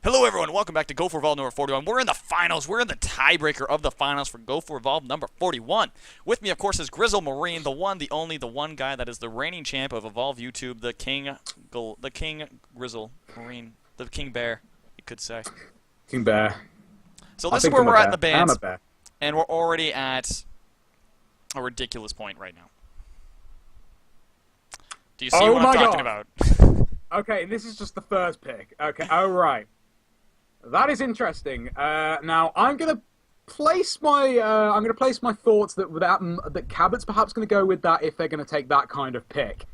Hello, everyone. Welcome back to Go4Evolve number 41. We're in the finals. We're in the tiebreaker of the finals for Go4Evolve number 41. With me, of course, is Grizzle Marine, the one, the only, the one guy that is the reigning champ of Evolve YouTube, the King Grizzle Marine, the King Bear, you could say. King Bear. So this is where we're at in the I'm bands, a bear. and we're already at a ridiculous point right now. Do you see what I'm talking about? Okay, this is just the first pick. Okay, all right. That is interesting. Now I'm gonna place my thoughts that Cabot's perhaps gonna go with that if they're gonna take that kind of pick.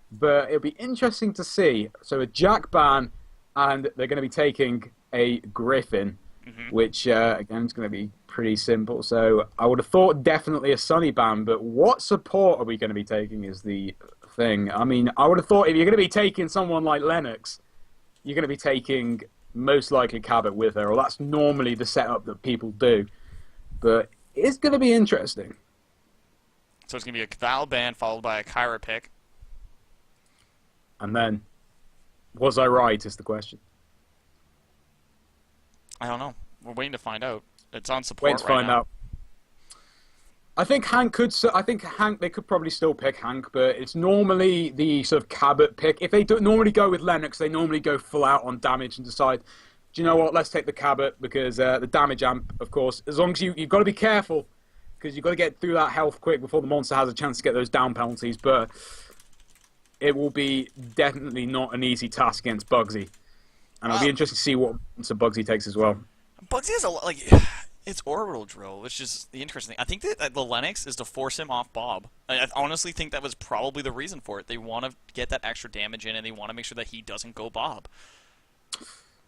But it'll be interesting to see. So a Jack ban, and they're gonna be taking a Griffin, which again is gonna be pretty simple. So I would have thought definitely a Sunny ban, but what support are we gonna be taking is the thing. I mean, I would have thought if you're gonna be taking someone like Lennox, you're gonna be taking most likely Cabot with her, or that's normally the setup that people do. But it's going to be interesting. So it's going to be a Val ban followed by a Kyra pick. And then, was I right is the question. I don't know. We're waiting to find out. It's on support Waiting to find now. out. I think they could probably still pick Hank, but it's normally the sort of Cabot pick. If they don't normally go with Lennox, they normally go full out on damage and decide, do you know what, let's take the Cabot, because the damage amp, of course, as long as you've got to be careful, because you've got to get through that health quick before the monster has a chance to get those down penalties, but it will be definitely not an easy task against Bugsy. And it'll be interesting to see what monster Bugsy takes as well. Bugsy has a lot, like... It's orbital drill, which is the interesting thing. I think that the Lennox is to force him off Bob. I honestly think that was probably the reason for it. They want to get that extra damage in, and they want to make sure that he doesn't go Bob.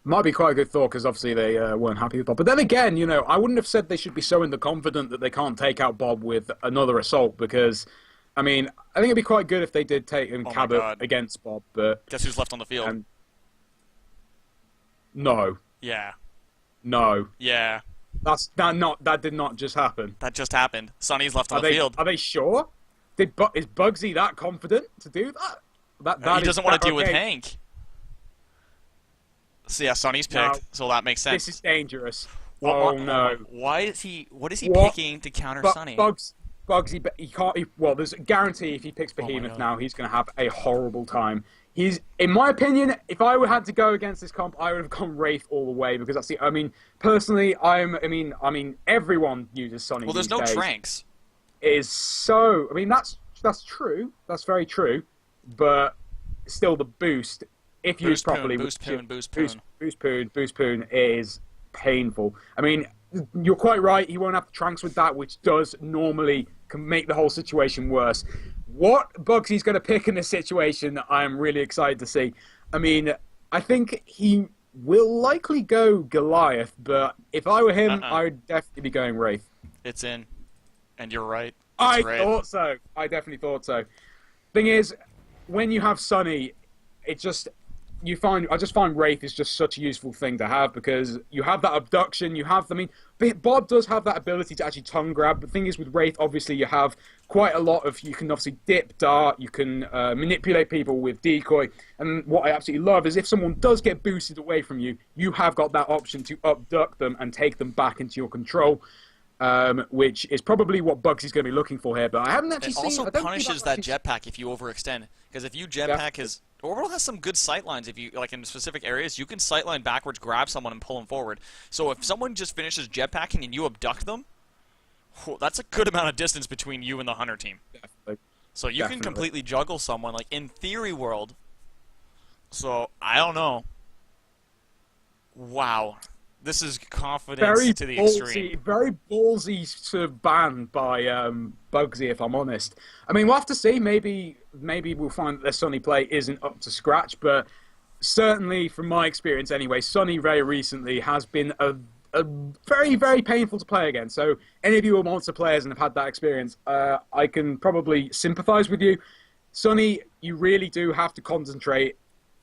Might be quite a good thought, because obviously they weren't happy with Bob. But then again, you know, I wouldn't have said they should be so confident that they can't take out Bob with another assault, because, I mean, I think it'd be quite good if they did take him Cabot against Bob, but... Guess who's left on the field? No. Yeah. No. Yeah. That did not just happen. That just happened. Sonny's left on the field. Are they sure? Is Bugsy that confident to do that? He doesn't want to deal with Hank. So yeah, Sonny's picked, so that makes sense. This is dangerous. No. What is he picking to counter Sonny? Bugsy, he can't. Well, there's a guarantee if he picks Behemoth now, he's going to have a horrible time. In my opinion, if I had to go against this comp, I would have gone Wraith all the way, because that's the. I mean, personally, I mean, everyone uses Sonny. Well, there's no Tranks. It is so. I mean, that's true. That's very true. But still, the boost, if used properly, Boost Poon is painful. I mean, you're quite right. He won't have the Tranks with that, which does normally can make the whole situation worse. What Bugsy's going to pick in this situation, I'm really excited to see. I mean, I think he will likely go Goliath, but if I were him, I would definitely be going Wraith. It's in, and you're right. I thought so. I definitely thought so. Thing is, when you have Sonny, I just find Wraith is just such a useful thing to have, because you have that abduction, Bob does have that ability to actually tongue grab. The thing is, with Wraith, obviously, you have quite a lot of, you can obviously dip, dart, you can manipulate people with decoy, and what I absolutely love is if someone does get boosted away from you, you have got that option to abduct them and take them back into your control. Which is probably what Bugsy's going to be looking for here, but I haven't actually seen... It also punishes that jetpack if you overextend, because if you jetpack his... Orbital has some good sightlines. If you, like in specific areas, you can sightline backwards, grab someone, and pull them forward. So if someone just finishes jetpacking and you abduct them, that's a good amount of distance between you and the hunter team. Definitely. So you can completely juggle someone, like in theory world. So, I don't know. Wow. This is confidence to the extreme. Very ballsy sort of ban by Bugsy, if I'm honest. I mean, we'll have to see. Maybe we'll find that their Sonny play isn't up to scratch, but certainly from my experience anyway, Sonny very recently has been a very, very painful to play against. So any of you who are monster players and have had that experience, I can probably sympathize with you. Sonny, you really do have to concentrate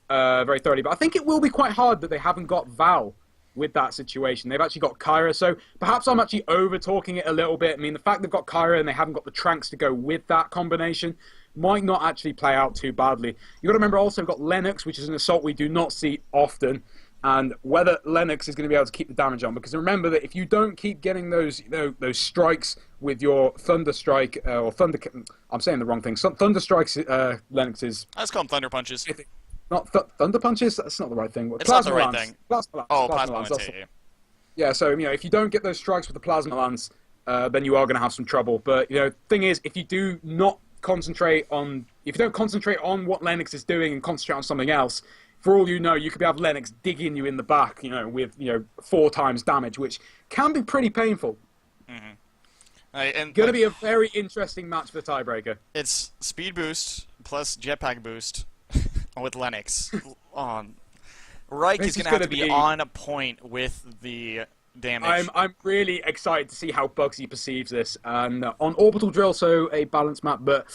very thoroughly, but I think it will be quite hard that they haven't got Val with that situation. They've actually got Kyra, so perhaps I'm actually over-talking it a little bit. I mean, the fact they've got Kyra and they haven't got the Tranks to go with that combination might not actually play out too badly. You've got to remember also we've got Lennox, which is an assault we do not see often, and whether Lennox is going to be able to keep the damage on. Because remember that if you don't keep getting those those strikes with your Thunder Strike or Thunder, I'm saying the wrong thing. Thunder Strikes Lennox's. Let's call them Thunder Punches. Not Thunder Punches. That's not the right thing. It's Plasma not the right Lance. thing. Plasma Lance. Oh, Plasma Lance. Yeah. So if you don't get those strikes with the Plasma Lance, then you are going to have some trouble. But thing is, if you do not concentrate on, if you don't concentrate on what Lennox is doing and concentrate on something else, for all you know, you could have Lennox digging you in the back, with 4 times damage, which can be pretty painful. And going to be a very interesting match for the tiebreaker. It's speed boost plus jetpack boost with Lennox. Reich is going to have to be on point with the damage. I'm really excited to see how Bugsy perceives this. And on Orbital Drill, so a balance map, but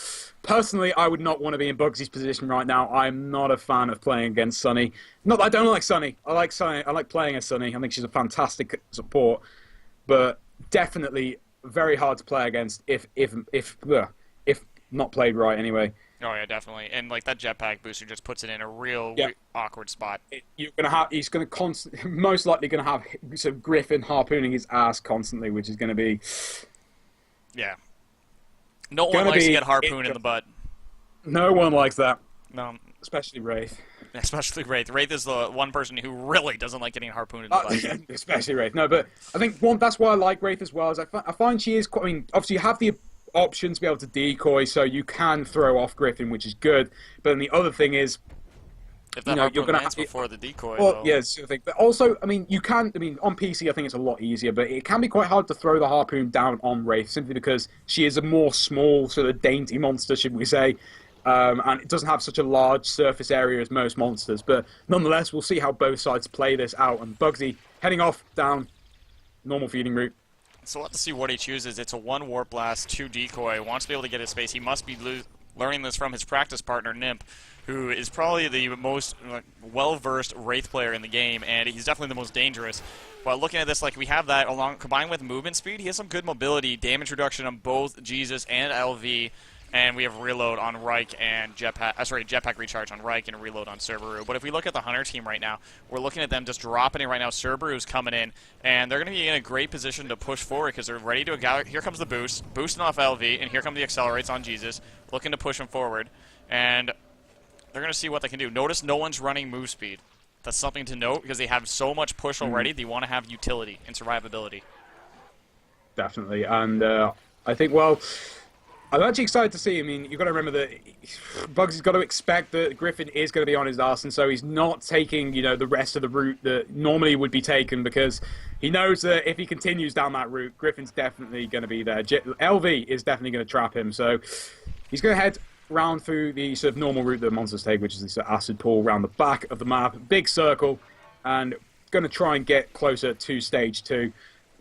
personally, I would not want to be in Bugsy's position right now. I'm not a fan of playing against Sunny. Not that I don't like Sunny. I like Sunny. I like playing as Sunny. I think she's a fantastic support, but definitely very hard to play against if not played right anyway. Oh yeah, definitely. And that jetpack booster just puts it in a real awkward spot. He's most likely gonna have Griffin harpooning his ass constantly, which is gonna be no one likes to get harpooned in the butt. No one likes that. No, especially Wraith. Especially Wraith. Wraith is the one person who really doesn't like getting harpooned in the butt. Especially Wraith. No, but I think that's why I like Wraith as well. Is I find she is quite. I mean, obviously you have the option to be able to decoy, so you can throw off Griffin, which is good. But then the other thing is, if that you're going to have before the decoy. Well, yeah, sort of thing. But also, I mean, you can. I mean, on PC, I think it's a lot easier, but it can be quite hard to throw the harpoon down on Wraith simply because she is a more small, sort of dainty monster, should we say? And it doesn't have such a large surface area as most monsters. But nonetheless, we'll see how both sides play this out. And Bugsy heading off down normal feeding route. So we'll have to see what he chooses. It's a 1 Warp Blast, 2 Decoy. Wants to be able to get his space. He must be learning this from his practice partner, Nimp, who is probably the most well-versed Wraith player in the game, and he's definitely the most dangerous. But looking at this, we have that combined with movement speed, he has some good mobility, damage reduction on both Jesus and LV, and we have reload on Reich and jetpack recharge on Reich and reload on Cerberus. But if we look at the Hunter team right now, we're looking at them just dropping it right now. Cerberus coming in, and they're going to be in a great position to push forward because they're ready to go. Here comes the boost, boosting off LV, and here come the accelerates on Jesus, looking to push him forward. And they're going to see what they can do. Notice no one's running move speed. That's something to note because they have so much push already. They want to have utility and survivability. Definitely, and I think, well, I'm actually excited to see. I mean, you've got to remember that Bugsy's got to expect that Griffin is going to be on his arse, and so he's not taking, the rest of the route that normally would be taken because he knows that if he continues down that route, Griffin's definitely going to be there. LV is definitely going to trap him, so he's going to head round through the sort of normal route that monsters take, which is this acid pool around the back of the map, big circle, and going to try and get closer to stage 2.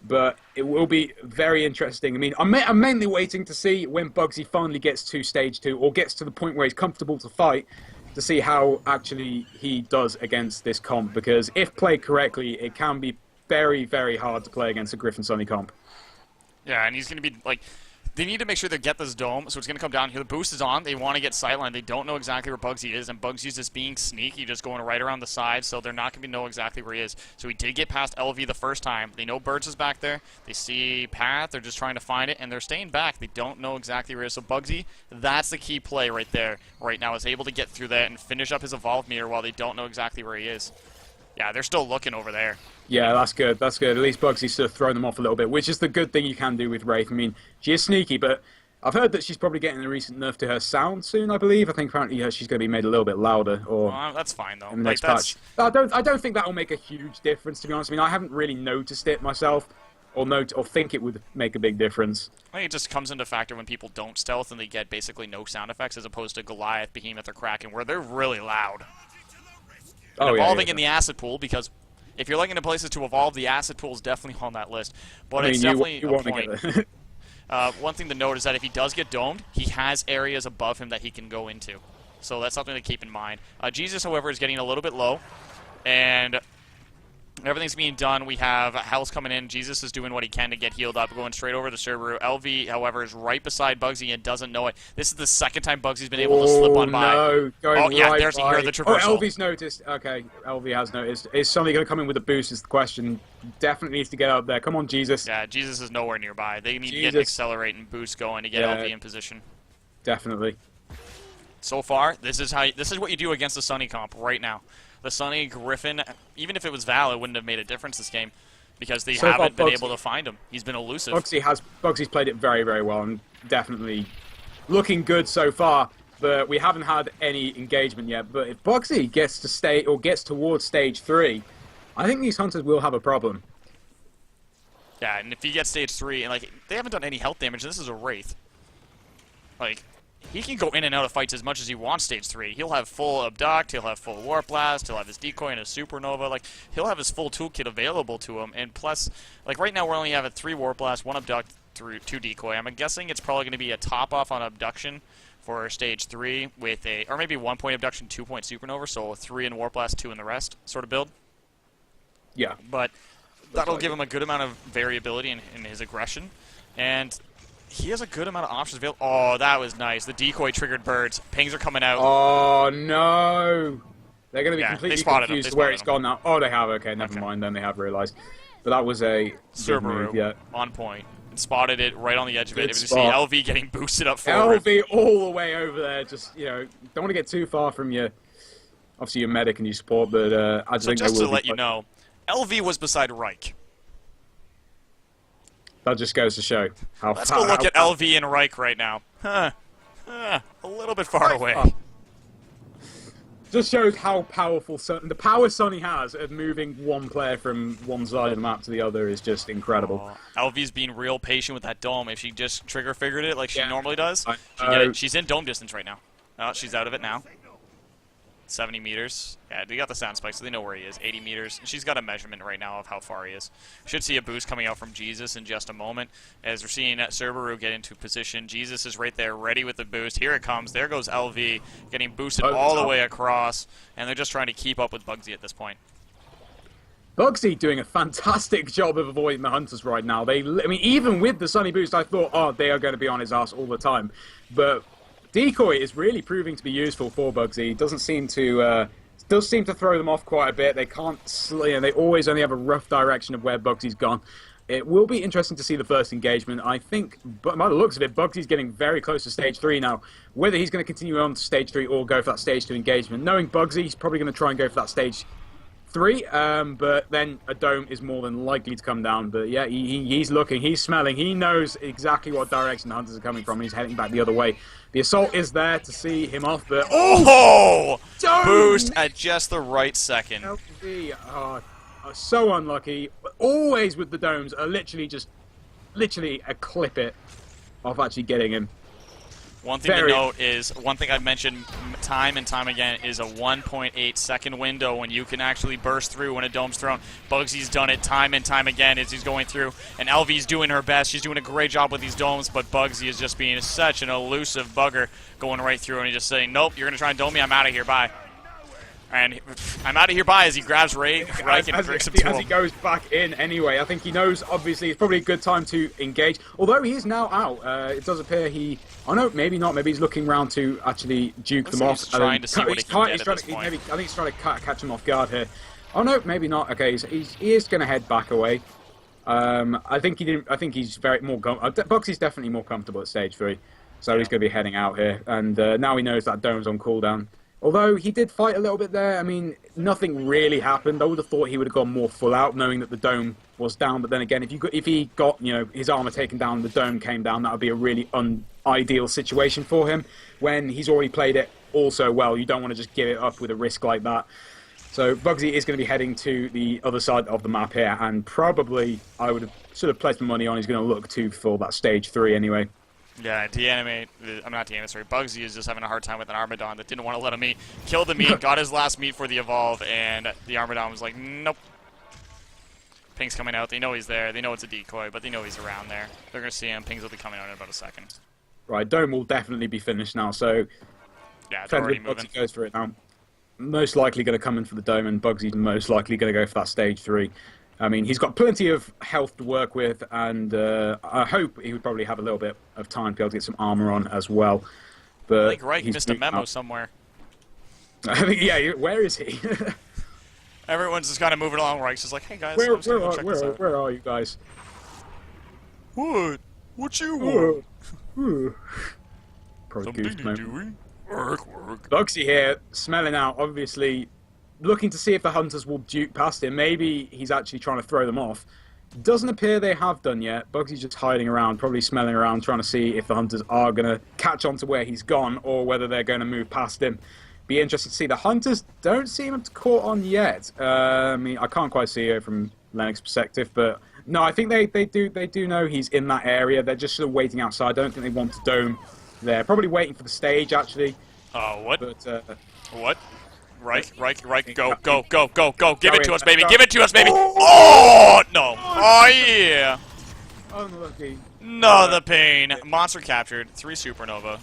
But it will be very interesting. I mean, I'm mainly waiting to see when Bugsy finally gets to stage 2 or gets to the point where he's comfortable to fight to see how actually he does against this comp. Because if played correctly, it can be very, very hard to play against a Griffin Sunny comp. Yeah, and he's going to be they need to make sure they get this dome, so it's going to come down here. The boost is on. They want to get sightline. They don't know exactly where Bugsy is, and Bugsy's just being sneaky, just going right around the side, so they're not going to know exactly where he is. So he did get past LV the first time. They know Birds is back there. They see Path. They're just trying to find it, and they're staying back. They don't know exactly where he is. So Bugsy, that's the key play right there. Right now is able to get through that and finish up his evolve meter while they don't know exactly where he is. Yeah, they're still looking over there. Yeah, that's good. That's good. At least Bugsy's sort of thrown them off a little bit, which is the good thing you can do with Wraith. I mean, she is sneaky, but I've heard that she's probably getting a recent nerf to her sound soon, I believe. I think apparently she's going to be made a little bit louder. Or that's fine, though. In the next patch. I don't think that will make a huge difference, to be honest. I mean, I haven't really noticed it myself, or think it would make a big difference. I think it just comes into factor when people don't stealth and they get basically no sound effects, as opposed to Goliath, Behemoth, or Kraken, where they're really loud. And evolving in the acid pool, because if you're looking to places to evolve, the acid pool is definitely on that list. But it's definitely a point. One thing to note is that if he does get domed, he has areas above him that he can go into. So that's something to keep in mind. Jesus, however, is getting a little bit low. And Everything's being done. We have health coming in. Jesus is doing what he can to get healed up, going straight over to Subaru. LV, however, is right beside Bugsy and doesn't know it. This is the second time Bugsy's been able to slip on by. No, going yeah, right there's by. you hear the traversal. Oh, LV's noticed. Okay, LV has noticed. Is somebody going to come in with a boost is the question. Definitely needs to get up there. Come on, Jesus. Yeah, Jesus is nowhere nearby. They need to get an accelerate and boost going to get LV in position. Definitely. So far, this is what you do against the Sunny comp right now. The Sunny Griffin, even if it was Val, it wouldn't have made a difference this game because they haven't been able to find him. He's been elusive. Bugsy's played it very, very well and definitely looking good so far. But we haven't had any engagement yet. But if Bugsy gets to gets towards stage 3, I think these hunters will have a problem. Yeah, and if he gets stage 3, and like they haven't done any health damage, and this is a Wraith. Like, he can go in and out of fights as much as he wants stage 3. He'll have full Abduct, he'll have full Warp Blast, he'll have his Decoy and his Supernova. Like, he'll have his full toolkit available to him. And plus, like right now we're only having 3 Warp Blast, 1 Abduct, 2 Decoy. I'm guessing it's probably going to be a top off on Abduction for stage 3 with a, or maybe 1 point Abduction, 2 point Supernova, so 3 in Warp Blast, 2 in the rest sort of build. Yeah. But that'll give him a good amount of variability in his aggression. And he has a good amount of options available. Oh, that was nice. The decoy triggered birds. Pings are coming out. Oh, no. They're going to be completely confused where he's gone now. Oh, they have. Okay, never mind. Then they have realized. But that was a Subaru on point. And spotted it right on the edge of it. You see LV getting boosted up forward. LV all the way over there. Just, you know, don't want to get too far from your, obviously your medic and your support, but I just think just to let you know, LV was beside Reich. That just goes to show how Let's go look at LV and Reich right now. A little bit far away. Just shows how powerful the power Sonny has of moving one player from one side of the map to the other is just incredible. LV's being real patient with that dome. If she just trigger figured it like she normally does, she's in dome distance right now. Oh, she's out of it now. 70 meters. Yeah, they got the sound spike, so they know where he is. 80 meters. She's got a measurement right now of how far he is. Should see a boost coming out from Jesus in just a moment. As we're seeing Subaru get into position. Jesus is right there, ready with the boost. Here it comes. There goes LV, getting boosted all the way across. And they're just trying to keep up with Bugsy at this point. Bugsy doing a fantastic job of avoiding the hunters right now. I mean, even with the Sunny boost, I thought, oh, they are going to be on his ass all the time. But Decoy is really proving to be useful for Bugsy. Does seem to throw them off quite a bit. They can't, they always only have a rough direction of where Bugsy's gone. It will be interesting to see the first engagement. I think, but by the looks of it, Bugsy's getting very close to stage 3 now. Whether he's going to continue on to stage 3 or go for that stage 2 engagement, knowing Bugsy, he's probably going to try and go for that stage 3. But then a dome is more than likely to come down. But yeah, he's looking, he's smelling, he knows exactly what direction the hunters are coming from. He's heading back the other way. The assault is there to see him off, but boost at just the right second. LV, so unlucky. Always with the domes are literally a clip it off actually getting him. One thing to note is, one thing I've mentioned time and time again is a 1.8 second window when you can actually burst through when a dome's thrown. Bugsy's done it time and time again as he's going through, and LV's doing her best. She's doing a great job with these domes, but Bugsy is just being such an elusive bugger going right through, and he's just saying, nope, you're going to try and dome me, I'm out of here, bye. And I'm out of here, bye, as he grabs Reich and brings him to him. As he goes back in anyway. I think he knows, obviously, it's probably a good time to engage. Although he is now out. It does appear oh no, maybe not. Maybe he's looking around to actually duke them off. He's trying to see what he can get at this point. I think he's trying to catch him off guard here. Oh no, maybe not. Okay, he is going to head back away. I think he's Bugsy's definitely more comfortable at stage 3. So he's going to be heading out here. And now he knows that dome's on cooldown. Although he did fight a little bit there, I mean, nothing really happened. I would have thought he would have gone more full out, knowing that the dome was down. But then again, if he got his armor taken down, and the dome came down, that would be a really unideal situation for him. When he's already played it all so well, you don't want to just give it up with a risk like that. So Bugsy is going to be heading to the other side of the map here, and probably I would have sort of placed my money on he's going to look to for that stage 3 anyway. Yeah, Bugsy is just having a hard time with an Armadon that didn't want to let him eat. Killed the meat, got his last meat for the Evolve, and the Armadon was like, nope. Ping's coming out. They know he's there. They know it's a decoy, but they know he's around there. They're going to see him. Pings will be coming out in about a second. Right, dome will definitely be finished now, so yeah, it's already moving. Goes for it now. most likely going to come in for the dome, and Bugsy's most likely going to go for that stage 3. I mean, he's got plenty of health to work with, and I hope he would probably have a little bit of time to be able to get some armor on as well. But I think Reich missed a memo somewhere. I think, yeah, where is he? Everyone's just kind of moving along. Reich's just like, hey guys, where are you guys? What? What you want? Doing? Work. Bugsy here, smelling out, obviously looking to see if the hunters will duke past him. Maybe he's actually trying to throw them off. Doesn't appear they have done yet. Bugsy's just hiding around, probably smelling around, trying to see if the hunters are going to catch on to where he's gone or whether they're going to move past him. Be interested to see. The hunters don't seem to have caught on yet. I mean, I can't quite see it from Lennox's perspective, but no, I think they do know he's in that area. They're just sort of waiting outside. I don't think they want to dome. They're probably waiting for the stage, actually. What? But, what? Reich, go. Give it to us, baby. Go. Give it to us, baby. Oh, no. Oh, yeah. Unlucky. Another pain. Monster captured. 3 supernova.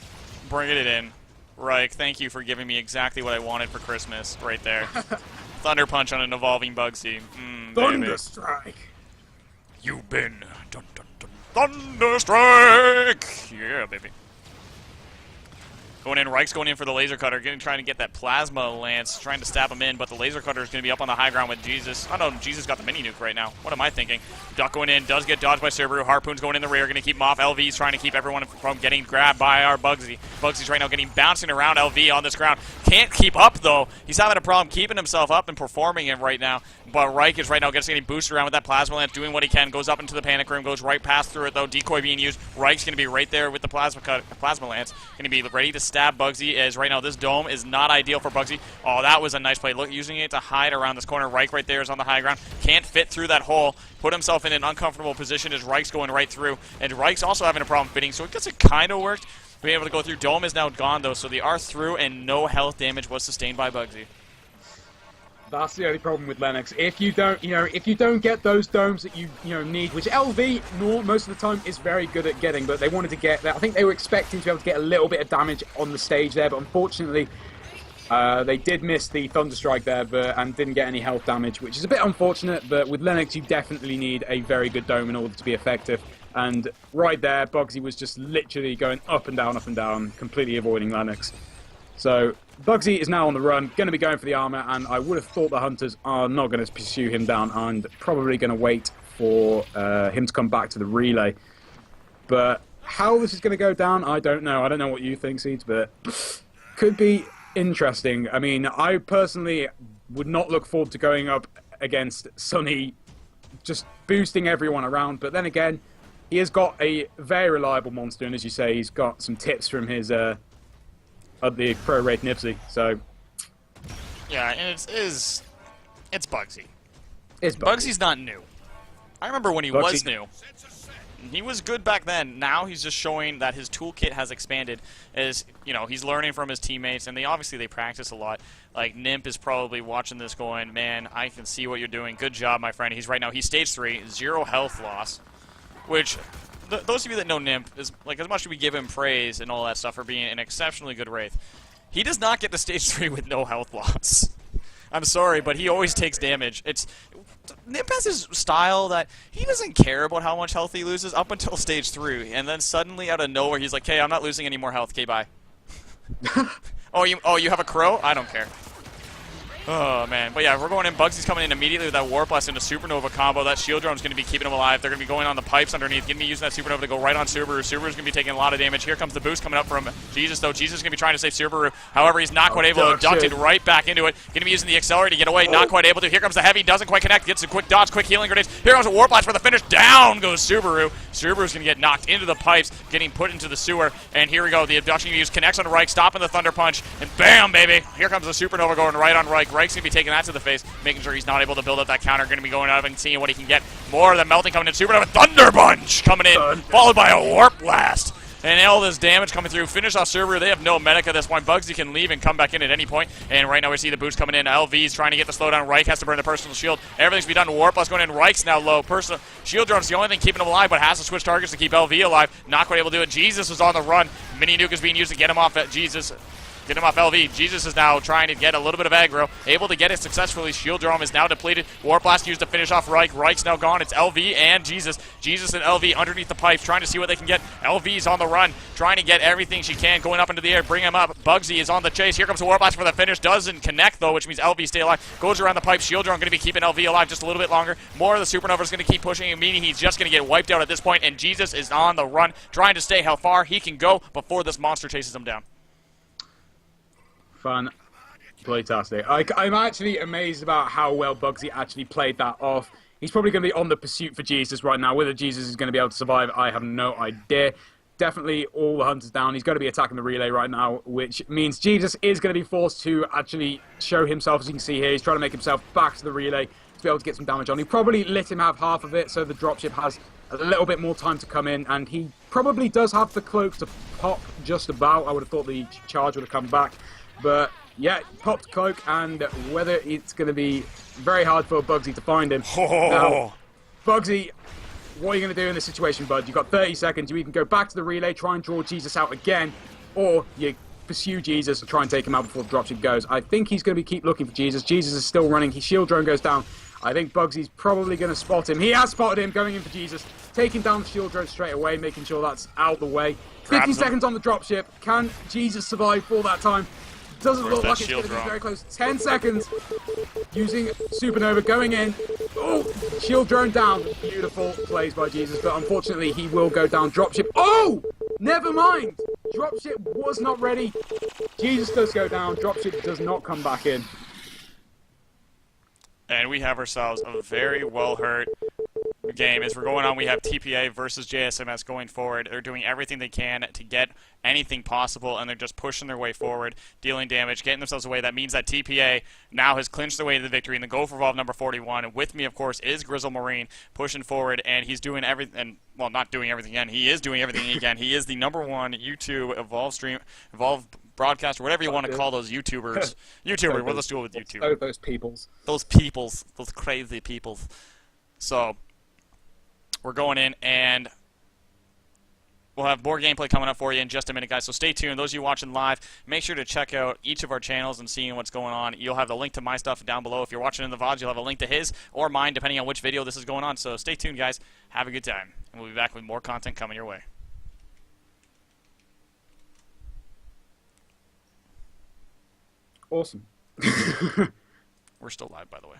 Bringing it in. Reich, thank you for giving me exactly what I wanted for Christmas right there. Thunder punch on an evolving Bugsy. Thunderstrike. You've been dun, dun, dun, Thunderstrike. Yeah, baby. Going in, Reich's going in for the laser cutter, trying to get that plasma lance, trying to stab him in, but the laser cutter is going to be up on the high ground with Jesus. Oh no, Jesus got the mini nuke right now. What am I thinking? Duck going in, does get dodged by Subaru. Harpoon's going in the rear, going to keep him off. LV's trying to keep everyone from getting grabbed by our Bugsy. Bugsy's right now getting bouncing around LV on this ground. Can't keep up though. He's having a problem keeping himself up and performing it right now. But Reich is right now getting boosted around with that plasma lance, doing what he can. Goes up into the panic room, goes right past through it though. Decoy being used. Reich's going to be right there with the plasma lance. Going to be ready to stab Bugsy as right now this dome is not ideal for Bugsy. Oh, that was a nice play. Look, using it to hide around this corner. Reich right there is on the high ground. Can't fit through that hole. Put himself in an uncomfortable position as Reich's going right through. And Reich's also having a problem fitting, so I guess it kind of worked. Being able to go through. Dome is now gone though, so they are through and no health damage was sustained by Bugsy. That's the only problem with Lennox. If you don't get those domes that you need, which LV most of the time is very good at getting, but they wanted to get that. I think they were expecting to be able to get a little bit of damage on the stage there, but unfortunately, they did miss the Thunderstrike there, and didn't get any health damage, which is a bit unfortunate. But with Lennox, you definitely need a very good dome in order to be effective. And right there, Bugsy was just literally going up and down, completely avoiding Lennox. So Bugsy is now on the run, going to be going for the armor, and I would have thought the hunters are not going to pursue him down and probably going to wait for him to come back to the relay. But how this is going to go down, I don't know. I don't know what you think, Seeds, but could be interesting. I mean, I personally would not look forward to going up against Sonny, just boosting everyone around. But then again, he has got a very reliable monster, and as you say, he's got some tips from his of the pro raid Nipsey, so yeah, and it's Bugsy. It's Bugsy's not new. I remember when he was new. He was good back then. Now he's just showing that his toolkit has expanded. As he's learning from his teammates, and they practice a lot. Like Nimp is probably watching this, going, "Man, I can see what you're doing. Good job, my friend." He's stage 3, 0 health loss, which. Those of you that know Nimp, is like as much as we give him praise and all that stuff for being an exceptionally good Wraith, he does not get to stage 3 with no health loss. I'm sorry, but he always takes damage. Nimp has his style that he doesn't care about how much health he loses up until stage 3, and then suddenly out of nowhere he's like, "Hey, I'm not losing any more health. Okay, bye." Oh, you have a crow? I don't care. Oh, man. But yeah, we're going in. Bugsy's coming in immediately with that Warp Blast into Supernova combo. That Shield Drone's going to be keeping him alive. They're going to be going on the pipes underneath. Going to be using that Supernova to go right on Subaru. Subaru's going to be taking a lot of damage. Here comes the boost coming up from Jesus, though. Jesus is going to be trying to save Subaru. However, he's not quite able to duct it right back into it. Going to be using the Accelerator to get away. Not quite able to. Here comes the Heavy. Doesn't quite connect. Gets a quick dodge, quick healing grenades. Here comes a Warp Blast for the finish. Down goes Subaru. Subaru's going to get knocked into the pipes, getting put into the sewer. And here we go. The abduction use connects on Reich, stopping the Thunder Punch. And bam, baby. Here comes the Supernova going right on Reich. Reich's going to be taking that to the face, making sure he's not able to build up that counter. Going to be going out and seeing what he can get. More of the melting coming in. Supernova Thunder Punch coming in, followed by a Warp Blast. And all this damage coming through. Finish off Subaru. They have no medic at this point. Bugsy can leave and come back in at any point. And right now we see the boost coming in. LV's trying to get the slowdown. Reich has to burn the personal shield. Everything's to be done. Warp Blast going in. Reich's now low. Personal shield drone's the only thing keeping him alive, but has to switch targets to keep LV alive. Not quite able to do it. Jesus was on the run. Mini nuke is being used to get him off at Jesus. Get him off LV. Jesus is now trying to get a little bit of aggro. Able to get it successfully. Shield Drum is now depleted. Warp Blast used to finish off Reich. Reich's now gone. It's LV and Jesus. Jesus and LV underneath the pipes trying to see what they can get. LV's on the run. Trying to get everything she can. Going up into the air. Bring him up. Bugsy is on the chase. Here comes the Warp Blast for the finish. Doesn't connect though, which means LV stay alive. Goes around the pipe. Shield Drum going to be keeping LV alive just a little bit longer. More of the Supernova is going to keep pushing, meaning he's just going to get wiped out at this point. And Jesus is on the run. Trying to stay how far he can go before this monster chases him down. Fun. Fantastic. I'm actually amazed about how well Bugsy actually played that off. He's probably going to be on the pursuit for Jesus right now. Whether Jesus is going to be able to survive, I have no idea. Definitely all the hunters down. He's going to be attacking the relay right now, which means Jesus is going to be forced to actually show himself. As you can see here, he's trying to make himself back to the relay to be able to get some damage on. He probably let him have half of it, so the dropship has a little bit more time to come in, and he probably does have the cloak to pop just about. I would have thought the charge would have come back. But, yeah, popped cloak, and whether it's going to be very hard for Bugsy to find him. Now, Bugsy, what are you going to do in this situation, bud? You've got 30 seconds. You either go back to the relay, try and draw Jesus out again, or you pursue Jesus and try and take him out before the dropship goes. I think he's going to keep looking for Jesus. Jesus is still running. His shield drone goes down. I think Bugsy's probably going to spot him. He has spotted him, going in for Jesus. Taking down the shield drone straight away, making sure that's out the way. 50 seconds on the dropship. Can Jesus survive for that time? Doesn't look like it's going to be very close. 10 seconds. Using Supernova, going in. Oh, shield drone down. Beautiful plays by Jesus, but unfortunately he will go down. Dropship. Oh, never mind. Dropship was not ready. Jesus does go down. Dropship does not come back in. And we have ourselves a very well hurt game. As we're going on, we have TPA versus JSMS going forward. They're doing everything they can to get anything possible, and they're just pushing their way forward, dealing damage, getting themselves away. That means that TPA now has clinched their way to the victory in the Go4Evolve number 41. And with me, of course, is Grizzle Marine pushing forward, and he's doing everything. Well, not doing everything again. He is doing everything again. He is the _1 YouTube Evolve broadcaster, whatever you want to call those YouTubers. YouTuber, well, let's do it with YouTube. Oh, those peoples. Those peoples. Those crazy peoples. So, we're going in, and we'll have more gameplay coming up for you in just a minute, guys. So stay tuned. Those of you watching live, make sure to check out each of our channels and seeing what's going on. You'll have the link to my stuff down below. If you're watching in the VODs, you'll have a link to his or mine, depending on which video this is going on. So stay tuned, guys. Have a good time. And we'll be back with more content coming your way. Awesome. We're still live, by the way.